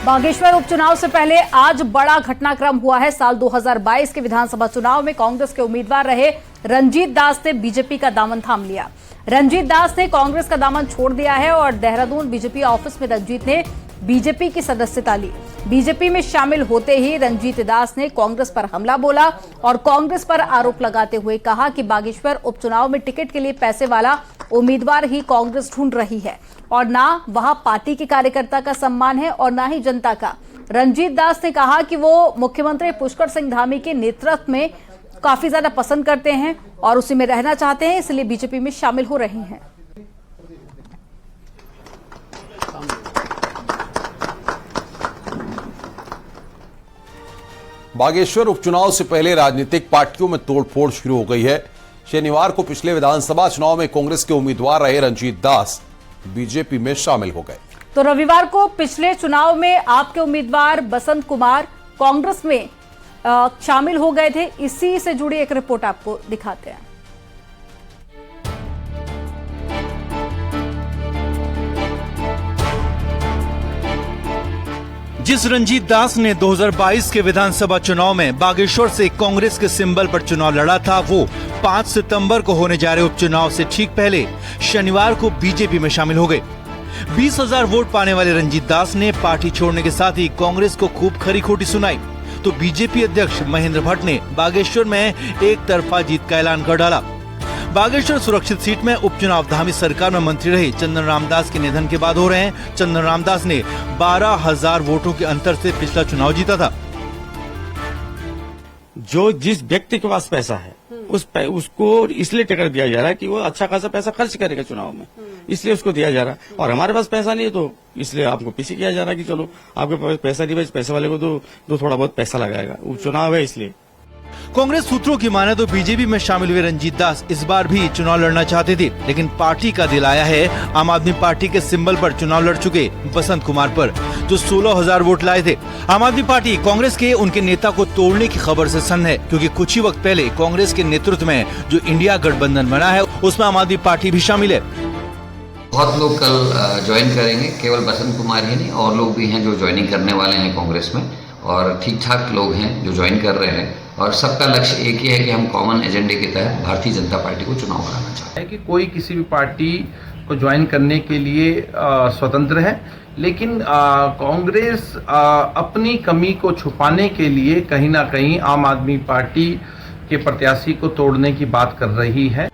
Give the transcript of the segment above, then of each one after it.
बागेश्वर उपचुनाव से पहले आज बड़ा घटनाक्रम हुआ है। साल 2022 के विधानसभा चुनाव में कांग्रेस के उम्मीदवार रहे रंजीत दास ने बीजेपी का दामन थाम लिया। रंजीत दास ने कांग्रेस का दामन छोड़ दिया है और देहरादून बीजेपी ऑफिस में रंजीत ने बीजेपी की सदस्यता ली। बीजेपी में शामिल होते ही रंजीत दास ने कांग्रेस पर हमला बोला और कांग्रेस पर आरोप लगाते हुए कहा कि बागेश्वर उपचुनाव में टिकट के लिए पैसे वाला उम्मीदवार ही कांग्रेस ढूंढ रही है और ना वहां पार्टी के कार्यकर्ता का सम्मान है और ना ही जनता का। रंजीत दास ने कहा कि वो मुख्यमंत्री पुष्कर सिंह धामी के नेतृत्व में काफी ज्यादा पसंद करते हैं और उसी में रहना चाहते हैं, इसलिए बीजेपी में शामिल हो रहे हैं। बागेश्वर उपचुनाव से पहले राजनीतिक पार्टियों में तोड़फोड़ शुरू हो गई है। शनिवार को पिछले विधानसभा चुनाव में कांग्रेस के उम्मीदवार रहे रंजीत दास बीजेपी में शामिल हो गए। तो रविवार को पिछले चुनाव में आपके उम्मीदवार बसंत कुमार कांग्रेस में शामिल हो गए थे। इसी से जुड़ी एक रिपोर्ट आपको दिखाते हैं। जिस रंजीत दास ने 2022 के विधानसभा चुनाव में बागेश्वर से कांग्रेस के सिंबल पर चुनाव लड़ा था, वो 5 सितंबर को होने जा रहे उपचुनाव से ठीक पहले शनिवार को बीजेपी में शामिल हो गए। 20,000 वोट पाने वाले रंजीत दास ने पार्टी छोड़ने के साथ ही कांग्रेस को खूब खरी खोटी सुनाई। तो बीजेपी अध्यक्ष महेंद्र भट्ट ने बागेश्वर में एक तरफा जीत का ऐलान कर डाला। बागेश्वर सुरक्षित सीट में उपचुनाव धामी सरकार में मंत्री रहे चंदन रामदास के निधन के बाद हो रहे हैं। चंदन रामदास ने 12,000 वोटों के अंतर से पिछला चुनाव जीता था। जो जिस व्यक्ति के पास पैसा है उसको इसलिए टिकट दिया जा रहा है कि वो अच्छा खासा पैसा खर्च करेगा चुनाव में, इसलिए उसको दिया जा रहा है। और हमारे पास पैसा नहीं है तो इसलिए आपको पीछे किया जा रहा है कि चलो आपके पास पैसा नहीं है, पैसे वाले को तो थोड़ा बहुत पैसा लगाएगा, उपचुनाव है इसलिए। कांग्रेस सूत्रों की माने तो बीजेपी में शामिल हुए रंजीत दास इस बार भी चुनाव लड़ना चाहते थे, लेकिन पार्टी का दिल आया है आम आदमी पार्टी के सिंबल पर चुनाव लड़ चुके बसंत कुमार पर, जो 16,000 वोट लाए थे। आम आदमी पार्टी कांग्रेस के उनके नेता को तोड़ने की खबर से सन्न है, क्योंकि कुछ ही वक्त पहले कांग्रेस के नेतृत्व में जो इंडिया गठबंधन बना है उसमें आम आदमी पार्टी भी शामिल है। बहुत लोग कल ज्वाइन करेंगे, केवल बसंत कुमार ही नहीं और लोग भी हैं जो ज्वाइनिंग करने वाले हैं कांग्रेस में, और ठीक ठाक लोग हैं जो ज्वाइन कर रहे हैं। और सबका लक्ष्य एक ही है कि हम कॉमन एजेंडे के तहत भारतीय जनता पार्टी को चुनाव कराना चाहते हैं। कि कोई किसी भी पार्टी को ज्वाइन करने के लिए स्वतंत्र है, लेकिन कांग्रेस अपनी कमी को छुपाने के लिए कहीं ना कहीं आम आदमी पार्टी के प्रत्याशी को तोड़ने की बात कर रही है।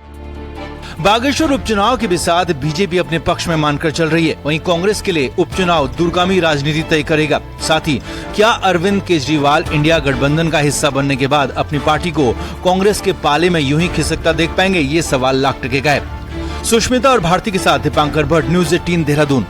बागेश्वर उपचुनाव के भी साथ बीजेपी अपने पक्ष में मानकर चल रही है, वहीं कांग्रेस के लिए उपचुनाव दूरगामी राजनीति तय करेगा। साथ ही क्या अरविंद केजरीवाल इंडिया गठबंधन का हिस्सा बनने के बाद अपनी पार्टी को कांग्रेस के पाले में यूं ही खिसकता देख पाएंगे, ये सवाल लाख टके का है। सुष्मिता और भारती के साथ दीपांकर भट्ट, न्यूज़ 18 देहरादून।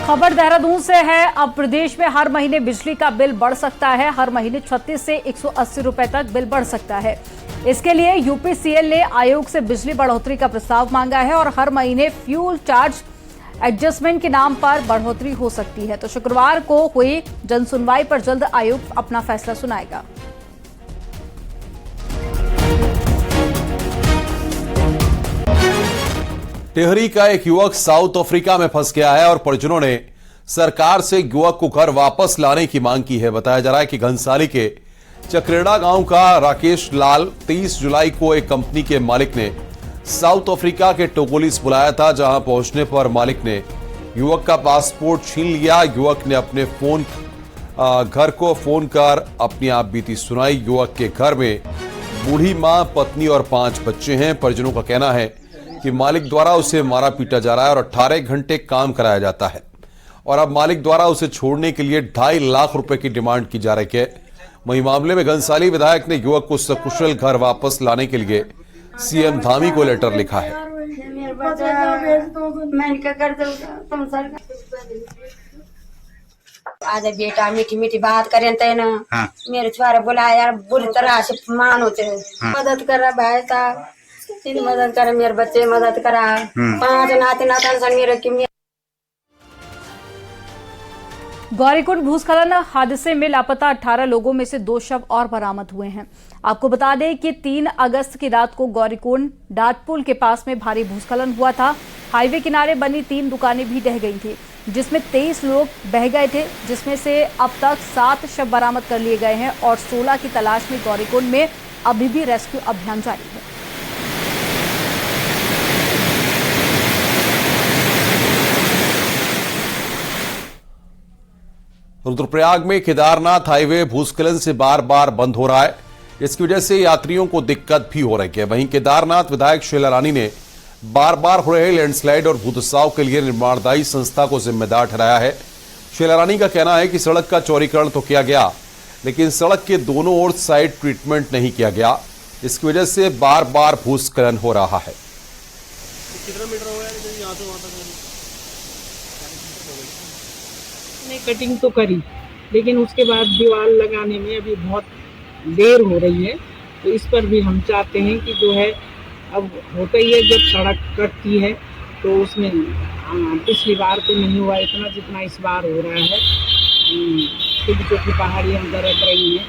खबर देहरादून से है। अब प्रदेश में हर महीने बिजली का बिल बढ़ सकता है। हर महीने 36 से 180 रुपए तक बिल बढ़ सकता है। इसके लिए यूपीसीएल ने आयोग से बिजली बढ़ोतरी का प्रस्ताव मांगा है और हर महीने फ्यूल चार्ज एडजस्टमेंट के नाम पर बढ़ोतरी हो सकती है। तो शुक्रवार को हुई जनसुनवाई पर जल्द आयोग अपना फैसला सुनाएगा। टिहरी का एक युवक साउथ अफ्रीका में फंस गया है और परिजनों ने सरकार से युवक को घर वापस लाने की मांग की है। बताया जा रहा है कि घनसाली के चक्रेड़ा गांव का राकेश लाल 23 जुलाई को एक कंपनी के मालिक ने साउथ अफ्रीका के टोगोलिस बुलाया था, जहां पहुंचने पर मालिक ने युवक का पासपोर्ट छीन लिया। युवक ने अपने घर को फोन कर अपनी आप बीती सुनाई। युवक के घर में बूढ़ी मां, पत्नी और 5 बच्चे हैं। परिजनों का कहना है कि मालिक द्वारा उसे मारा पीटा जा रहा है और 18 घंटे काम कराया जाता है और अब मालिक द्वारा उसे छोड़ने के लिए 2.5 लाख रुपए की डिमांड की जा रही है। वहीं मामले में घनसाली विधायक ने युवक को सकुशल घर वापस लाने के लिए सीएम धामी को लेटर लिखा है। आज बेटा मीठी मीठी बात करें ते ना, मेरे छुआरे बुलाया बुरी तरह से मानो थे, मदद कर भाई साहब, तीन मदद करे, मेरे बच्चे मदद करा, 5 नाते नातन मेरे की। गौरीकुंड भूस्खलन हादसे में लापता 18 लोगों में से 2 शव और बरामद हुए हैं। आपको बता दें कि 3 अगस्त की रात को गौरीकुंड डाटपुल के पास में भारी भूस्खलन हुआ था। हाईवे किनारे बनी 3 दुकानें भी ढह गई थी, जिसमें 23 लोग बह गए थे, जिसमें से अब तक 7 शव बरामद कर लिए गए हैं और 16 की तलाश में गौरीकुंड में अभी भी रेस्क्यू अभियान जारी है। रुद्रप्रयाग में केदारनाथ हाईवे भूस्खलन से बार बार बंद हो रहा है, इसकी वजह से यात्रियों को दिक्कत भी हो रही है। वहीं केदारनाथ विधायक शीला रानी ने बार बार हो रहे लैंडस्लाइड और भूधसाव के लिए निर्माणदायी संस्था को जिम्मेदार ठहराया है। शीला रानी का कहना है कि सड़क का चौड़ीकरण तो किया गया, लेकिन सड़क के दोनों ओर साइड ट्रीटमेंट नहीं किया गया, इसकी वजह से बार बार भूस्खलन हो रहा है। कितना मीटर हो गया यहाँ से वहाँ तक? ने कटिंग तो करी, लेकिन उसके बाद दीवार लगाने में अभी बहुत देर हो रही है। तो इस पर भी हम चाहते हैं कि जो है, अब होता ही है जब सड़क कटती है तो उसमें पिछली बार तो नहीं हुआ इतना जितना इस बार हो रहा है। छोटी पहाड़ियाँ दरक रही हैं।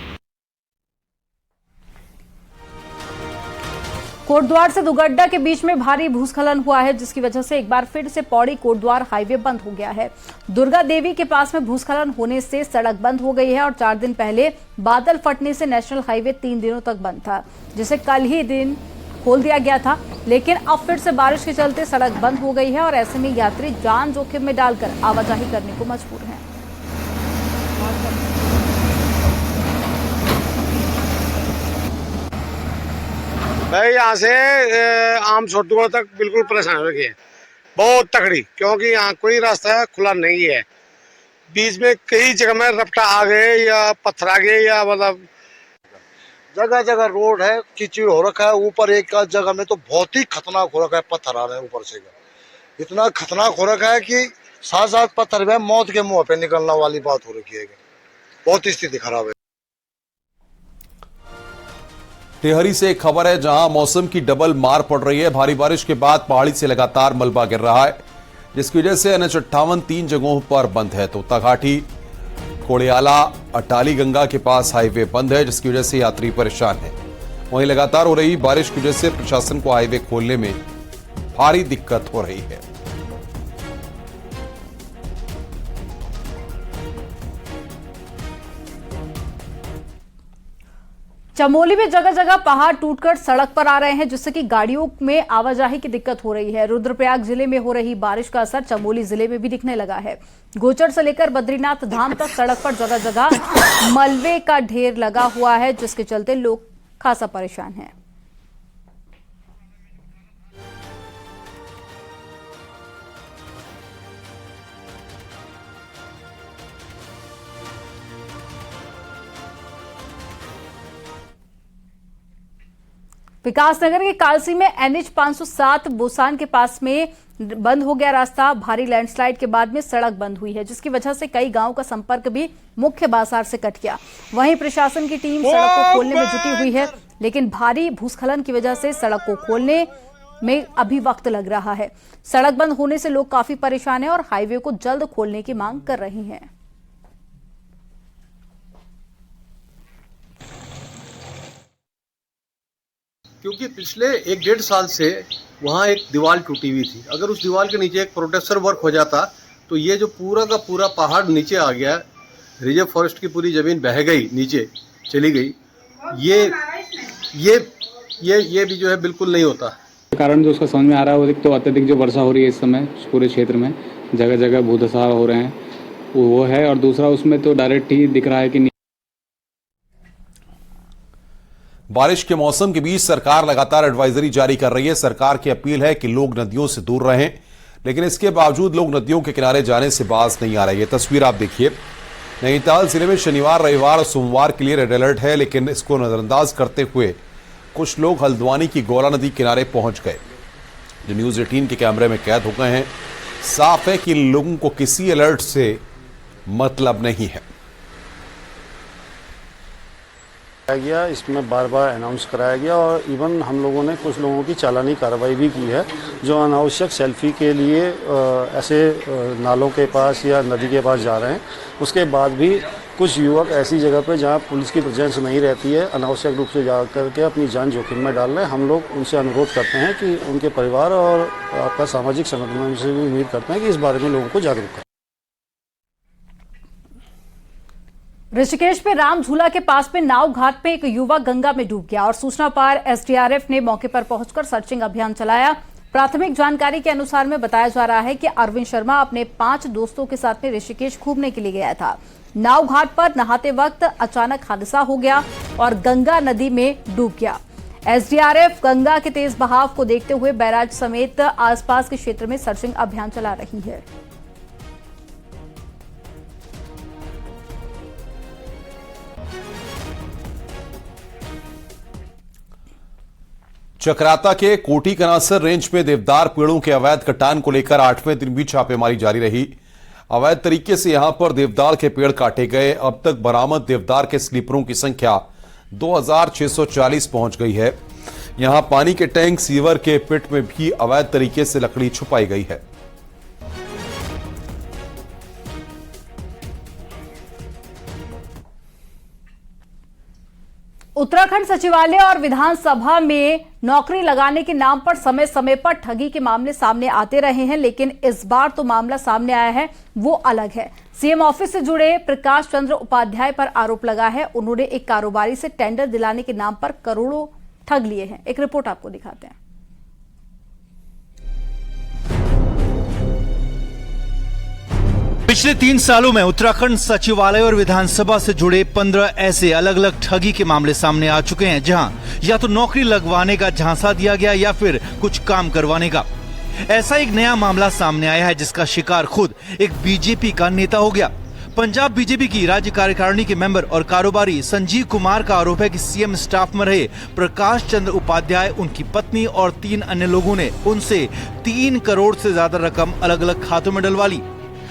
कोटद्वार से दुगड्डा के बीच में भारी भूस्खलन हुआ है, जिसकी वजह से एक बार फिर से पौड़ी कोटद्वार हाईवे बंद हो गया है। दुर्गा देवी के पास में भूस्खलन होने से सड़क बंद हो गई है और 4 दिन पहले बादल फटने से नेशनल हाईवे 3 दिनों तक बंद था, जिसे कल ही दिन खोल दिया गया था, लेकिन अब फिर से बारिश के चलते सड़क बंद हो गई है और ऐसे में यात्री जान जोखिम में डालकर आवाजाही करने को मजबूर हैं। भाई यहाँ से आम छोटुआ तक बिल्कुल परेशान हो गए, बहुत तकड़ी, क्योंकि यहाँ कोई रास्ता खुला नहीं है। बीच में कई जगह में रपटा आ गए या पत्थर आ गए, या मतलब जगह जगह रोड है, कीचड़ हो रखा है। ऊपर एक जगह में तो बहुत ही खतरनाक हो रखा है, पत्थर आ रहे हैं ऊपर से, इतना खतरनाक हो रखा है कि 7-7 पत्थर में मौत के मुंह पे निकलने वाली बात हो रखी है। बहुत स्थिति खराब है। टिहरी से एक खबर है, जहां मौसम की डबल मार पड़ रही है। भारी बारिश के बाद पहाड़ी से लगातार मलबा गिर रहा है, जिसकी वजह से NH58 3 जगहों पर बंद है। तो तघाटी कोड़ियाला अटाली गंगा के पास हाईवे बंद है, जिसकी वजह से यात्री परेशान है। वहीं लगातार हो रही बारिश की वजह से प्रशासन को हाईवे खोलने में भारी दिक्कत हो रही है। चमोली में जगह जगह पहाड़ टूटकर सड़क पर आ रहे हैं, जिससे कि गाड़ियों में आवाजाही की दिक्कत हो रही है। रुद्रप्रयाग जिले में हो रही बारिश का असर चमोली जिले में भी दिखने लगा है। गोचर से लेकर बद्रीनाथ धाम तक सड़क पर जगह जगह मलबे का ढेर लगा हुआ है, जिसके चलते लोग खासा परेशान हैं। विकासनगर के कालसी में NH 507 बोसान के पास में बंद हो गया रास्ता। भारी लैंडस्लाइड के बाद में सड़क बंद हुई है, जिसकी वजह से कई गांवों का संपर्क भी मुख्य बाजार से कट गया। वहीं प्रशासन की टीम सड़क को खोलने में जुटी हुई है, लेकिन भारी भूस्खलन की वजह से सड़क को खोलने में अभी वक्त लग रहा है। सड़क बंद होने से लोग काफी परेशान हैं और हाईवे को जल्द खोलने की मांग कर रहे हैं। क्योंकि पिछले 1-1.5 साल से वहाँ एक दीवार टूटी हुई थी। अगर उस दीवार के नीचे एक प्रोटेक्शन वर्क हो जाता तो ये जो पूरा का पूरा पहाड़ नीचे आ गया, रिजर्व फॉरेस्ट की पूरी ज़मीन बह गई, नीचे चली गई। ये भी जो है बिल्कुल नहीं होता। कारण जो उसका समझ में आ रहा है वो तो अत्यधिक जो वर्षा हो रही है इस समय पूरे क्षेत्र में, जगह जगह भूधसाव हो रहे हैं, वो है। और दूसरा उसमें तो डायरेक्ट ही दिख रहा है कि बारिश के मौसम के बीच सरकार लगातार एडवाइजरी जारी कर रही है। सरकार की अपील है कि लोग नदियों से दूर रहें, लेकिन इसके बावजूद लोग नदियों के किनारे जाने से बाज नहीं आ रही है। तस्वीर आप देखिए, नैनीताल जिले में शनिवार, रविवार और सोमवार के लिए रेड अलर्ट है, लेकिन इसको नजरअंदाज करते हुए कुछ लोग हल्द्वानी की गौरा नदी किनारे पहुंच गए, जो न्यूज 18 के कैमरे में कैद हो गए हैं। साफ है कि इन लोगों को किसी अलर्ट से मतलब नहीं है। गया, इसमें बार बार अनाउंस कराया गया और इवन हम लोगों ने कुछ लोगों की चालानी कार्रवाई भी की है जो अनावश्यक सेल्फी के लिए ऐसे नालों के पास या नदी के पास जा रहे हैं। उसके बाद भी कुछ युवक ऐसी जगह पर जहां पुलिस की प्रेजेंस नहीं रहती है अनावश्यक रूप से जा करके अपनी जान जोखिम में डाल रहे हैं। हम लोग उनसे अनुरोध करते हैं कि उनके परिवार और आपका सामाजिक संगठनों से भी उम्मीद करते हैं कि इस बारे में लोगों को जागरूक करें। ऋषिकेश में राम झूला के पास में नाव घाट पे एक युवक गंगा में डूब गया और सूचना पर एसडीआरएफ ने मौके पर पहुंचकर सर्चिंग अभियान चलाया। प्राथमिक जानकारी के अनुसार में बताया जा रहा है कि अरविंद शर्मा अपने 5 दोस्तों के साथ में ऋषिकेश घूमने के लिए गया था। नाव घाट पर नहाते वक्त अचानक हादसा हो गया और गंगा नदी में डूब गया। एसडीआरएफ गंगा के तेज बहाव को देखते हुए बैराज समेत आसपास के क्षेत्र में सर्चिंग अभियान चला रही है। चक्राता के कोटी कनासर रेंज में देवदार पेड़ों के अवैध कटान को लेकर 8वें दिन भी छापेमारी जारी रही। अवैध तरीके से यहां पर देवदार के पेड़ काटे गए। अब तक बरामद देवदार के स्लीपरों की संख्या 2640 पहुंच गई है। यहां पानी के टैंक, सीवर के पिट में भी अवैध तरीके से लकड़ी छुपाई गई है। उत्तराखंड सचिवालय और विधानसभा में नौकरी लगाने के नाम पर समय समय पर ठगी के मामले सामने आते रहे हैं, लेकिन इस बार तो मामला सामने आया है वो अलग है। सीएम ऑफिस से जुड़े प्रकाश चंद्र उपाध्याय पर आरोप लगा है। उन्होंने एक कारोबारी से टेंडर दिलाने के नाम पर करोड़ों ठग लिए हैं। एक रिपोर्ट आपको दिखाते हैं। पिछले 3 सालों में उत्तराखंड सचिवालय और विधानसभा से जुड़े 15 ऐसे अलग अलग ठगी के मामले सामने आ चुके हैं, जहां या तो नौकरी लगवाने का झांसा दिया गया या फिर कुछ काम करवाने का। ऐसा एक नया मामला सामने आया है जिसका शिकार खुद एक बीजेपी का नेता हो गया। पंजाब बीजेपी की राज्य कार्यकारिणी के मेंबर और कारोबारी संजीव कुमार का आरोप है कि सीएम स्टाफ में रहे प्रकाश चंद्र उपाध्याय, उनकी पत्नी और 3 अन्य लोगों ने उनसे 3 करोड़ से ज्यादा रकम अलग अलग खातों में डलवा ली।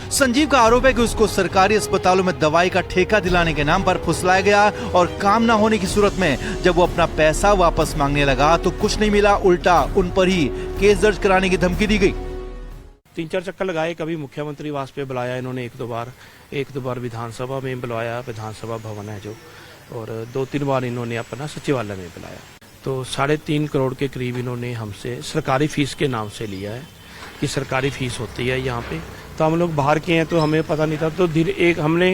संजीव का आरोप है कि उसको सरकारी अस्पतालों में दवाई का ठेका दिलाने के नाम पर फुसलाया गया और काम न होने की सूरत में जब वो अपना पैसा वापस मांगने लगा तो कुछ नहीं मिला, उल्टा उन पर ही केस दर्ज कराने की धमकी दी गई। 3-4 चक्कर लगाए, कभी मुख्यमंत्री आवास पे बुलाया इन्होंने, एक दो बार विधानसभा में बुलाया, विधानसभा भवन है जो, और 2-3 बार इन्होंने अपना सचिवालय में बुलाया। तो 3.5 करोड़ के करीब इन्होंने हमसे सरकारी फीस के नाम से लिया है कि सरकारी फीस होती है यहाँ पे। तो हम लोग बाहर के हैं तो हमें पता नहीं था, तो हमने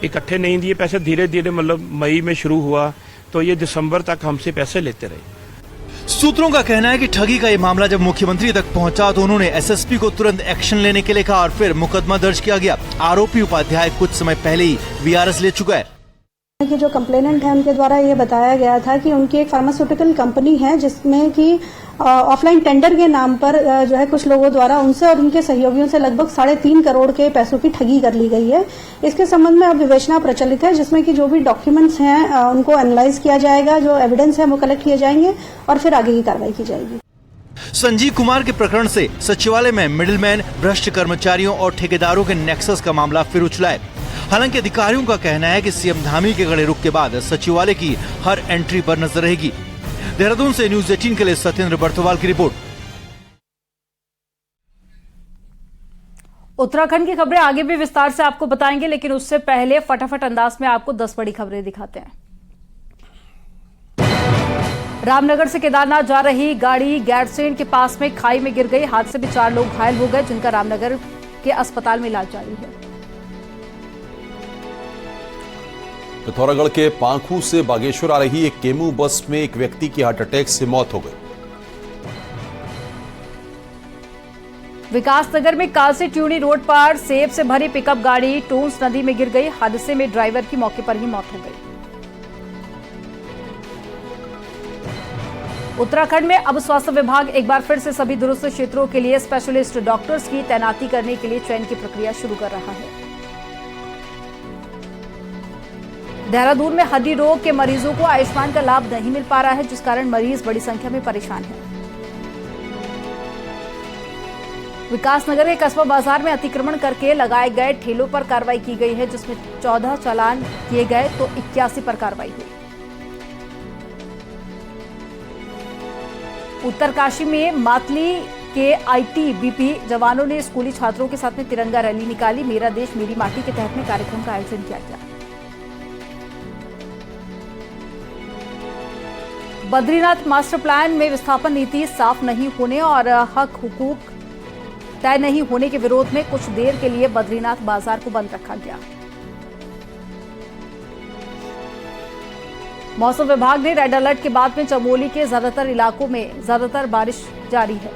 इकट्ठे नहीं दिए पैसे, धीरे धीरे मतलब मई में शुरू हुआ तो ये दिसंबर तक हमसे पैसे लेते रहे। सूत्रों का कहना है कि ठगी का ये मामला जब मुख्यमंत्री तक पहुंचा तो उन्होंने एसएसपी को तुरंत एक्शन लेने के लिए कहा और फिर मुकदमा दर्ज किया गया। आरोपी उपाध्याय कुछ समय पहले ही वीआरएस ले चुका है। कि जो कंप्लेनेंट है उनके द्वारा ये बताया गया था कि उनकी एक फार्मास्यूटिकल कंपनी है जिसमें कि ऑफलाइन टेंडर के नाम पर जो है कुछ लोगों द्वारा उनसे और उनके सहयोगियों से लगभग 3.5 करोड़ के पैसों की ठगी कर ली गई है। इसके संबंध में अब विवेचना प्रचलित है जिसमें कि जो भी डॉक्यूमेंट्स हैं उनको एनालाइज किया जाएगा, जो एविडेंस है वो कलेक्ट किए जाएंगे और फिर आगे की कार्रवाई की जाएगी। संजीव कुमार के प्रकरण से सचिवालय में मिडिलमैन, भ्रष्ट कर्मचारियों और ठेकेदारों के नेक्सस का मामला फिर उछला है। हालांकि अधिकारियों का कहना है कि सीएम धामी के गड़े रुक के बाद सचिवालय की हर एंट्री पर नजर रहेगी। देहरादून से न्यूज़ 18 के लिए सत्येंद्र बर्तवाल की रिपोर्ट। उत्तराखंड की खबरें आगे भी विस्तार से आपको बताएंगे, लेकिन उससे पहले फटाफट अंदाज में आपको 10 बड़ी खबरें दिखाते हैं। रामनगर से केदारनाथ जा रही गाड़ी गैरसेन के पास में खाई में गिर गई। हादसे में 4 लोग घायल हो गए, जिनका रामनगर के अस्पताल में इलाज जारी है। पिथौरागढ़ के पांखू से बागेश्वर आ रही एक केमू बस में एक व्यक्ति की हार्ट अटैक से मौत हो गई। विकासनगर में कालसी ट्यूनी रोड पर सेब से भरी पिकअप गाड़ी टूंस नदी में गिर गई। हादसे में ड्राइवर की मौके पर ही मौत हो गई। उत्तराखंड में अब स्वास्थ्य विभाग एक बार फिर से सभी दूरस्थ क्षेत्रों के लिए स्पेशलिस्ट डॉक्टर्स की तैनाती करने के लिए चयन की प्रक्रिया शुरू कर रहा है। देहरादून में हड्डी रोग के मरीजों को आयुष्मान का लाभ नहीं मिल पा रहा है, जिस कारण मरीज बड़ी संख्या में परेशान हैं। विकासनगर के कस्बा बाजार में अतिक्रमण करके लगाए गए ठेलों पर कार्रवाई की गई है, जिसमें 14 चालान किए गए तो 81 पर कार्रवाई हुई। उत्तरकाशी में मातली के आईटीबीपी जवानों ने स्कूली छात्रों के साथ में तिरंगा रैली निकाली। मेरा देश मेरी माटी के तहत में कार्यक्रम का आयोजन किया गया। बद्रीनाथ मास्टर प्लान में विस्थापन नीति साफ नहीं होने और हक हुकूक तय नहीं होने के विरोध में कुछ देर के लिए बद्रीनाथ बाजार को बंद रखा गया। मौसम विभाग ने रेड अलर्ट के बाद में चमोली के ज्यादातर इलाकों में ज्यादातर बारिश जारी है।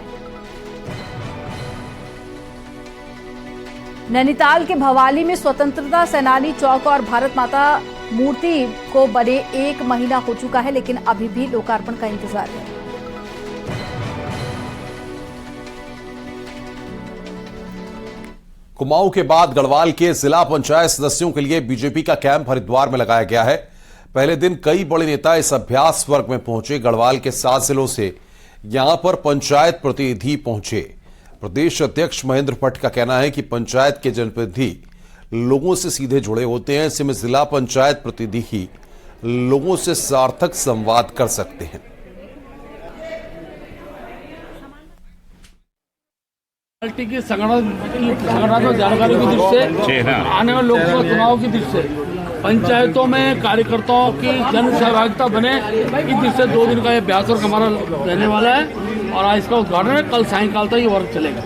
नैनीताल के भवाली में स्वतंत्रता सेनानी चौक और भारत माता मूर्ति को बने 1 महीना हो चुका है, लेकिन अभी भी लोकार्पण का इंतजार है। कुमाऊं के बाद गढ़वाल के जिला पंचायत सदस्यों के लिए बीजेपी का कैंप हरिद्वार में लगाया गया है। पहले दिन कई बड़े नेता इस अभ्यास वर्ग में पहुंचे। गढ़वाल के 7 जिलों से यहां पर पंचायत प्रतिनिधि पहुंचे। प्रदेश अध्यक्ष महेंद्र भट्ट का कहना है कि पंचायत के जनप्रतिनिधि लोगों से सीधे जुड़े होते हैं। ऐसे में जिला पंचायत प्रतिनिधि ही लोगों से सार्थक संवाद कर सकते हैं। की संगठनात्मक जानकारी की दृष्टि से आने वाले लोकसभा चुनाव की दृष्टि से पंचायतों में कार्यकर्ताओं की जन सहभागिता बने इस दृष्टि से 2 दिन का ये अभ्यास वर्ग हमारा रहने वाला है और आज इसका उद्घाटन है। कल सायंकाल तक ये वर्ग चलेगा।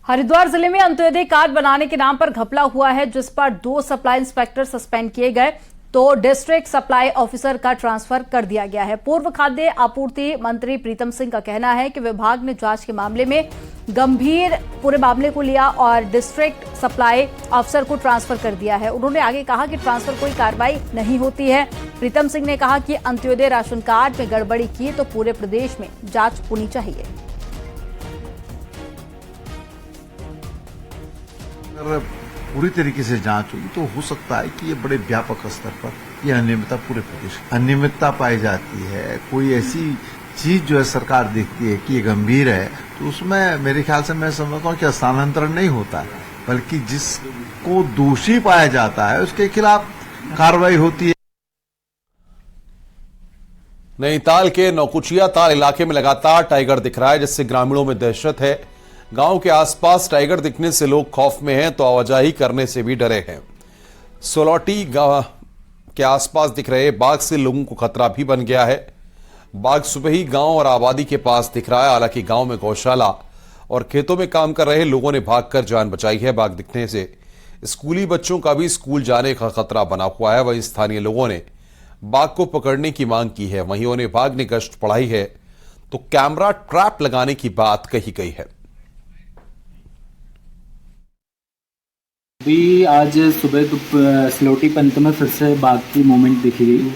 हरिद्वार जिले में अंत्योदय कार्ड बनाने के नाम पर घपला हुआ है, जिस पर 2 सप्लाई इंस्पेक्टर सस्पेंड किए गए तो डिस्ट्रिक्ट सप्लाई ऑफिसर का ट्रांसफर कर दिया गया है। पूर्व खाद्य आपूर्ति मंत्री प्रीतम सिंह का कहना है कि विभाग ने जांच के मामले में गंभीर पूरे मामले को लिया और डिस्ट्रिक्ट सप्लाई ऑफिसर को ट्रांसफर कर दिया है। उन्होंने आगे कहा कि ट्रांसफर कोई कार्रवाई नहीं होती है। प्रीतम सिंह ने कहा कि अंत्योदय राशन कार्ड में गड़बड़ी की तो पूरे प्रदेश में जांच होनी चाहिए। पूरी तरीके से जांच होगी तो हो सकता है कि ये बड़े व्यापक स्तर पर ये अनियमितता पूरे प्रदेश अनियमितता पाई जाती है। कोई ऐसी चीज जो है सरकार देखती है कि ये गंभीर है तो उसमें मेरे ख्याल से मैं समझता हूँ कि स्थानांतरण नहीं होता है, बल्कि जिसको दोषी पाया जाता है उसके खिलाफ कार्रवाई होती है। नैनीताल के नौकुचिया ताल इलाके में लगातार टाइगर दिख रहा है, जिससे ग्रामीणों में दहशत है। गांव के आसपास टाइगर दिखने से लोग खौफ में हैं तो आवाजाही करने से भी डरे हैं। सोलौटी गांव के आसपास दिख रहे बाघ से लोगों को खतरा भी बन गया है। बाघ सुबह ही गांव और आबादी के पास दिख रहा है। हालांकि गांव में गौशाला और खेतों में काम कर रहे लोगों ने भागकर जान बचाई है। बाघ दिखने से स्कूली बच्चों का भी स्कूल जाने का खतरा बना हुआ है। वहीं स्थानीय लोगों ने बाघ को पकड़ने की मांग की है। वहीं उन्हें बाघ ने गश्त बढ़ाई है तो कैमरा ट्रैप लगाने की बात कही गई है। अभी आज सुबह सलोटी पंत में फिर से बाघ की मूवमेंट देखी गई,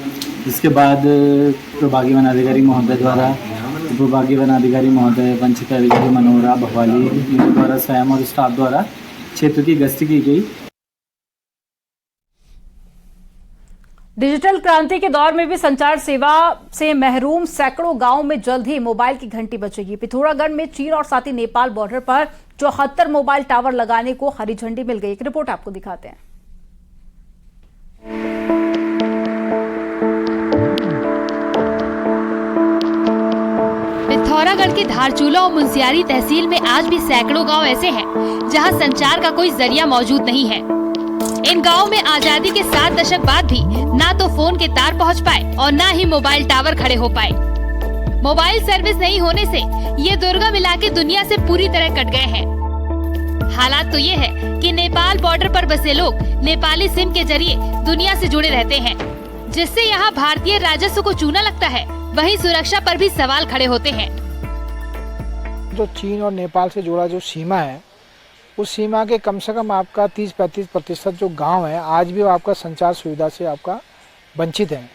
जिसके बाद प्रभागीय वनाधिकारी महोदय द्वारा प्रभागीय वनाधिकारी महोदय वंचित अधिकारी मनोहरा भवाली द्वारा स्वयं और स्टाफ द्वारा क्षेत्र की गश्ती की गई। डिजिटल क्रांति के दौर में भी संचार सेवा से महरूम सैकड़ों गांवों में जल्द ही मोबाइल की घंटी बजेगी। पिथौरागढ़ में चीन और साथ ही नेपाल बॉर्डर पर 74 मोबाइल टावर लगाने को हरी झंडी मिल गई। एक रिपोर्ट आपको दिखाते हैं। पिथौरागढ़ के धारचूला और मुंसियारी तहसील में आज भी सैकड़ों गांव ऐसे हैं जहां संचार का कोई जरिया मौजूद नहीं है। इन गांवों में आजादी के 7 दशक बाद भी ना तो फोन के तार पहुंच पाए और ना ही मोबाइल टावर खड़े हो पाए। मोबाइल सर्विस नहीं होने से ये दुर्गम इलाके दुनिया से पूरी तरह कट गए हैं। हालात तो ये है कि नेपाल बॉर्डर पर बसे लोग नेपाली सिम के जरिए दुनिया से जुड़े रहते हैं, जिससे यहाँ भारतीय राजस्व को चूना लगता है। वहीं सुरक्षा पर भी सवाल खड़े होते हैं। जो चीन और नेपाल से जुड़ा जो सीमा है, उस सीमा के कम से कम आपका 30-35% जो गांव है आज भी आपका संचार सुविधा से आपका वंचित है।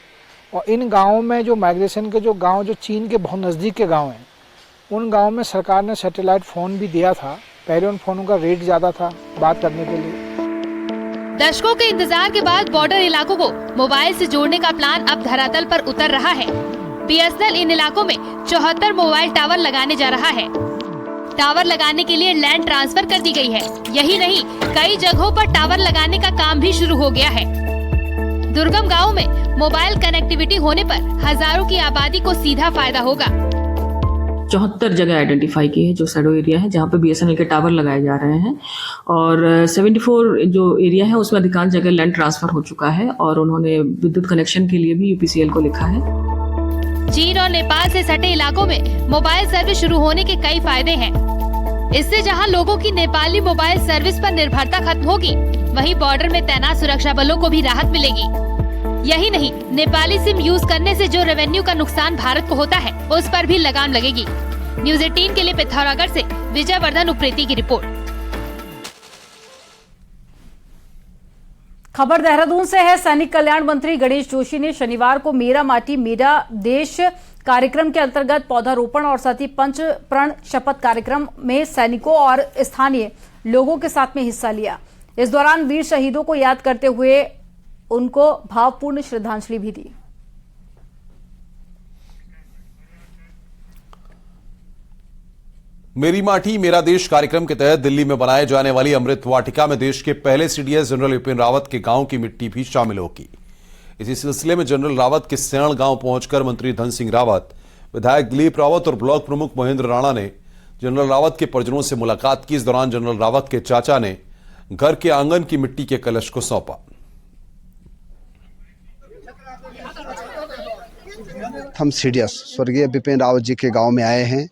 और इन गांवों में जो माइग्रेशन के जो गांव जो चीन के बहुत नज़दीक के गांव हैं, उन गांवों में सरकार ने सैटेलाइट फ़ोन भी दिया था। पहले उन फ़ोनों का रेट ज़्यादा था बात करने के लिए। दशकों के इंतजार के बाद बॉर्डर इलाकों को मोबाइल से जोड़ने का प्लान अब धरातल पर उतर रहा है। बीएसएनएल इन इलाकों में 74 मोबाइल टावर लगाने जा रहा है। टावर लगाने के लिए लैंड ट्रांसफर कर दी गई है। यही नहीं, कई जगहों पर टावर लगाने का काम भी शुरू हो गया है। दुर्गम गाँव में मोबाइल कनेक्टिविटी होने पर हजारों की आबादी को सीधा फायदा होगा। 74 जगह आइडेंटिफाई की है जो शैडो एरिया है, जहाँ पे BSNL के टावर लगाए जा रहे हैं, और 74 जो एरिया है उसमें अधिकांश जगह लैंड ट्रांसफर हो चुका है और उन्होंने विद्युत कनेक्शन के लिए भी UPCL को लिखा है। चीन और नेपाल से सटे इलाकों में मोबाइल सर्विस शुरू होने के कई फायदे हैं। इससे जहां लोगों की नेपाली मोबाइल सर्विस पर निर्भरता खत्म होगी, वहीं बॉर्डर में तैनात सुरक्षा बलों को भी राहत मिलेगी। यही नहीं, नेपाली सिम यूज करने से जो रेवेन्यू का नुकसान भारत को होता है, उस पर भी लगाम लगेगी। न्यूज़ 18 के लिए पिथौरागढ़ से विजय वर्धन उप्रेती की रिपोर्ट। खबर देहरादून से है। सैनिक कल्याण मंत्री गणेश जोशी ने शनिवार को मेरा माटी मेरा देश कार्यक्रम के अंतर्गत पौधारोपण और साथ ही पंच प्रण शपथ कार्यक्रम में सैनिकों और स्थानीय लोगों के साथ में हिस्सा लिया। इस दौरान वीर शहीदों को याद करते हुए उनको भावपूर्ण श्रद्धांजलि भी दी। मेरी माटी मेरा देश कार्यक्रम के तहत दिल्ली में बनाए जाने वाली अमृत वाटिका में देश के पहले CDS जनरल विपिन रावत के गांव की मिट्टी भी शामिल होगी। इसी सिलसिले में जनरल रावत के सेण गांव पहुंचकर मंत्री धन सिंह रावत, विधायक दिलीप रावत और ब्लॉक प्रमुख महेंद्र राणा ने जनरल रावत के परिजनों से मुलाकात की। इस दौरान जनरल रावत के चाचा ने घर के आंगन की मिट्टी के कलश को सौंपा। हम CDS स्वर्गीय विपिन रावत जी के गांव में आए हैं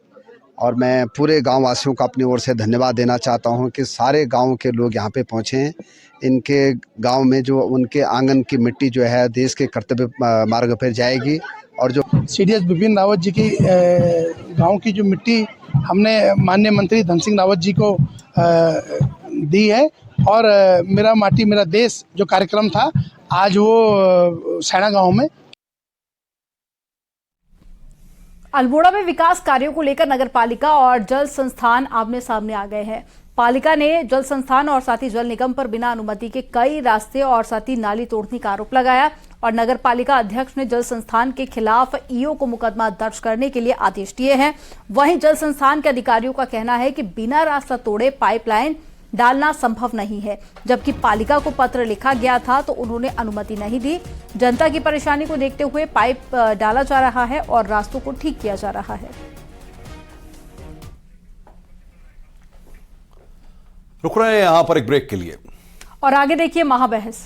और मैं पूरे गांव वासियों का अपनी ओर से धन्यवाद देना चाहता हूं कि सारे गांव के लोग यहां पे पहुंचे हैं। इनके गांव में जो उनके आंगन की मिट्टी जो है देश के कर्तव्य मार्ग पर जाएगी। और जो CDS विपिन रावत जी की गांव की जो मिट्टी हमने माननीय मंत्री धन सिंह रावत जी को दी है, और मेरा माटी मेरा देश जो कार्यक्रम था आज वो सैना गांव में। अल्मोड़ा में विकास कार्यों को लेकर नगरपालिका और जल संस्थान आमने सामने आ गए हैं। पालिका ने जल संस्थान और साथ ही जल निगम पर बिना अनुमति के कई रास्ते और साथ ही नाली तोड़ने का आरोप लगाया और नगरपालिका अध्यक्ष ने जल संस्थान के खिलाफ EO को मुकदमा दर्ज करने के लिए आदेश दिए हैं। वहीं जल संस्थान के अधिकारियों का कहना है कि बिना रास्ता तोड़े पाइपलाइन डालना संभव नहीं है, जबकि पालिका को पत्र लिखा गया था तो उन्होंने अनुमति नहीं दी। जनता की परेशानी को देखते हुए पाइप डाला जा रहा है और रास्तों को ठीक किया जा रहा है। रुक रहे हैं यहां पर एक ब्रेक के लिए और आगे देखिए महाबहस।